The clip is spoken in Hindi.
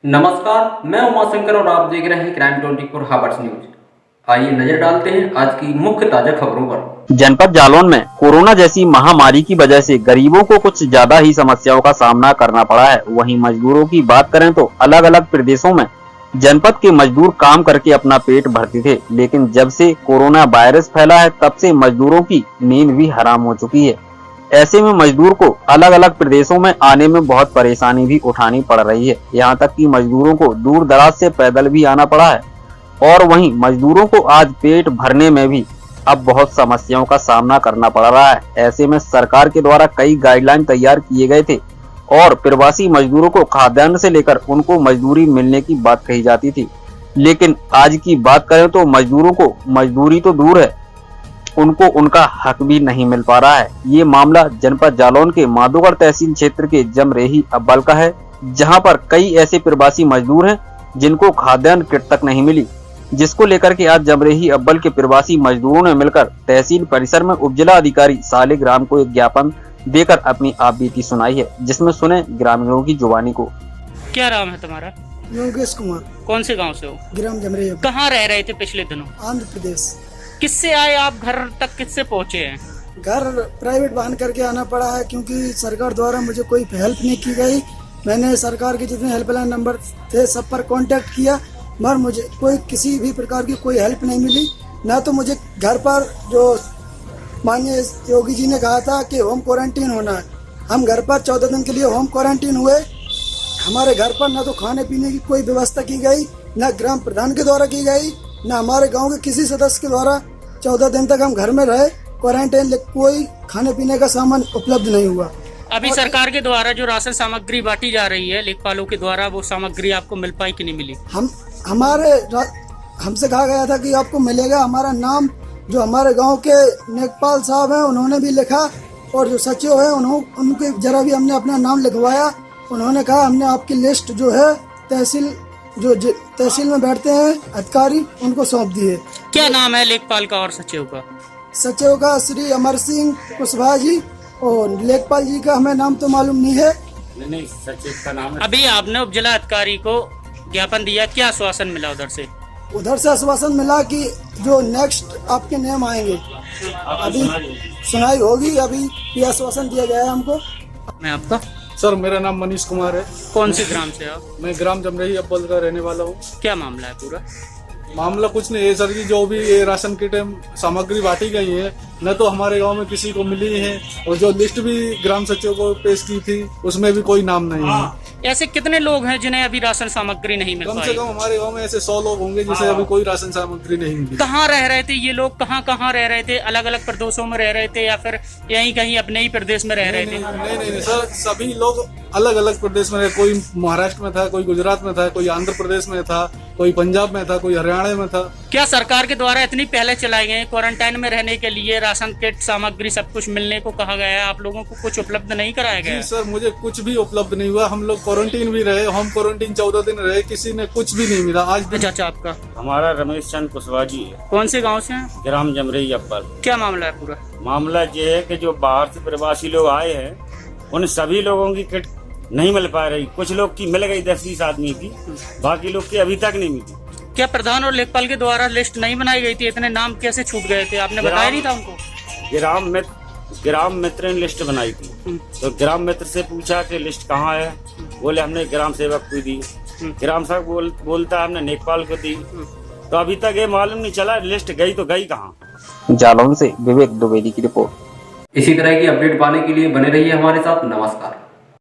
नमस्कार, मैं उमाशंकर और आप देख रहे हैं क्राइम 24 हावर्स न्यूज। आइए नजर डालते हैं आज की मुख्य ताजा खबरों पर। जनपद जालौन में कोरोना जैसी महामारी की वजह से गरीबों को कुछ ज्यादा ही समस्याओं का सामना करना पड़ा है। वहीं मजदूरों की बात करें तो अलग अलग प्रदेशों में जनपद के मजदूर काम करके अपना पेट भरते थे, लेकिन जब से कोरोना वायरस फैला है तब से मजदूरों की नींद भी हराम हो चुकी है। ऐसे में मजदूर को अलग अलग प्रदेशों में आने में बहुत परेशानी भी उठानी पड़ रही है। यहाँ तक कि मजदूरों को दूर दराज से पैदल भी आना पड़ा है और वहीं मजदूरों को आज पेट भरने में भी अब बहुत समस्याओं का सामना करना पड़ रहा है। ऐसे में सरकार के द्वारा कई गाइडलाइन तैयार किए गए थे और प्रवासी मजदूरों को खाद्यान्न से लेकर उनको मजदूरी मिलने की बात कही जाती थी, लेकिन आज की बात करें तो मजदूरों को मजदूरी तो दूर है, उनको उनका हक भी नहीं मिल पा रहा है। ये मामला जनपद जालौन के माधोगढ़ तहसील क्षेत्र के जमरेही अब्बल का है, जहां पर कई ऐसे प्रवासी मजदूर हैं जिनको खाद्यान्न किट तक नहीं मिली, जिसको लेकर के आज जमरेही अब्बल के प्रवासी मजदूरों ने मिलकर तहसील परिसर में उपजिला अधिकारी सालिग्राम को एक ज्ञापन देकर अपनी आप बीती सुनाई है, जिसमें सुने ग्रामीणों की जुबानी को। क्या नाम है तुम्हारा? योगेश कुमार। कौन से गांव से हो? ग्राम जमरेही। कहाँ रह रहे थे पिछले दिनों? आंध्र प्रदेश। किससे आए आप? घर तक किससे पहुँचे हैं? घर प्राइवेट वाहन करके आना पड़ा है, क्योंकि सरकार द्वारा मुझे कोई हेल्प नहीं की गई। मैंने सरकार के जितने हेल्पलाइन नंबर थे सब पर कांटेक्ट किया, मगर मुझे कोई किसी भी प्रकार की कोई हेल्प नहीं मिली। ना तो मुझे घर पर जो माननीय योगी जी ने कहा था कि होम क्वारंटीन होना है, हम घर पर 14 दिन के लिए होम क्वारंटीन हुए। हमारे घर पर ना तो खाने पीने की कोई व्यवस्था की गई, ना ग्राम प्रधान के द्वारा की गई, ना हमारे गांव के किसी सदस्य के द्वारा। 14 दिन तक हम घर में रहे क्वारंटाइन, कोई खाने पीने का सामान उपलब्ध नहीं हुआ। अभी सरकार के द्वारा जो राशन सामग्री बांटी जा रही है लेखपालों के द्वारा, वो सामग्री आपको मिल पाई कि नहीं मिली? हमसे कहा गया था कि आपको मिलेगा। हमारा नाम जो हमारे गांव के नेकपाल साहब हैं उन्होंने भी लिखा, और जो सचिव है उनके जरा भी हमने अपना नाम लिखवाया। उन्होंने कहा हमने आपकी लिस्ट जो है तहसील में बैठते हैं अधिकारी उनको सौंप दी है। क्या नाम है लेखपाल का और सचिव का? सचिव का श्री अमर सिंह कुशवाहा जी, और लेखपाल जी का हमें नाम तो मालूम नहीं है। नहीं, सचिव का नाम है। अभी आपने उपजिला अधिकारी को ज्ञापन दिया, क्या आश्वासन मिला उधर से? उधर से आश्वासन मिला कि जो नेक्स्ट आपके नेम आएंगे, अभी सुनाई होगी। अभी ये आश्वासन दिया गया है हमको। मैं आपका? सर मेरा नाम मनीष कुमार है। कौन से ग्राम से आप? मैं ग्राम जमरेही अब्बल का रहने वाला हूँ। क्या मामला है पूरा? मामला कुछ नहीं है सर जी, जो भी ये राशन किट सामग्री बांटी गई है न तो हमारे गांव में किसी को मिली है, और जो लिस्ट भी ग्राम सचिव को पेश की थी उसमें भी कोई नाम नहीं है। ऐसे कितने लोग हैं जिन्हें अभी राशन सामग्री नहीं मिल पाई? कम से कम हमारे गांव में ऐसे 100 लोग होंगे जिसे अभी कोई राशन सामग्री नहीं मिली। कहाँ रह रहे थे ये लोग? कहाँ कहाँ रह रहे थे? अलग अलग प्रदेशों में रह रहे थे या फिर यहीं कहीं अपने ही प्रदेश में रह रहे थे? नहीं सर, सभी लोग अलग अलग प्रदेश में रहे। कोई महाराष्ट्र में था, कोई गुजरात में था, कोई आंध्र प्रदेश में था, कोई पंजाब में था, कोई हरियाणा में था। क्या सरकार के द्वारा इतनी पहले चलाए गए क्वारंटाइन में रहने के लिए राशन किट सामग्री सब कुछ मिलने को कहा गया है, आप लोगों को कुछ उपलब्ध नहीं कराया गया? जी सर, मुझे कुछ भी उपलब्ध नहीं हुआ। हम लोग क्वारंटीन भी रहे, होम क्वारंटीन 14 दिन रहे, किसी ने कुछ भी नहीं मिला आज भी। चाचा आपका? हमारा रमेश चंद कुशवाहा जी है। कौन से गांव से हैं? ग्राम जमरेही अब्बल। क्या मामला है पूरा? मामला ये है कि जो बाहर से प्रवासी लोग आए हैं उन सभी लोगों की किट नहीं मिल पा रही। कुछ लोग की मिल गई 10-20 आदमी की, बाकी लोग की अभी तक नहीं मिली। क्या प्रधान और लेखपाल के द्वारा लिस्ट नहीं बनाई गई थी? इतने नाम कैसे छूट गए थे? आपने बताया नहीं था उनको? ग्राम मित्र ने लिस्ट बनाई थी, तो ग्राम मित्र से पूछा कि लिस्ट कहाँ है, बोले हमने ग्राम सेवक को दी। ग्राम सेवक बोलता हमने लेखपाल को दी, तो अभी तक ये मालूम नहीं चला लिस्ट गई तो गई कहाँ। जालौन से विवेक द्विवेदी की रिपोर्ट। इसी तरह की अपडेट पाने के लिए बने रहिए हमारे साथ। नमस्कार।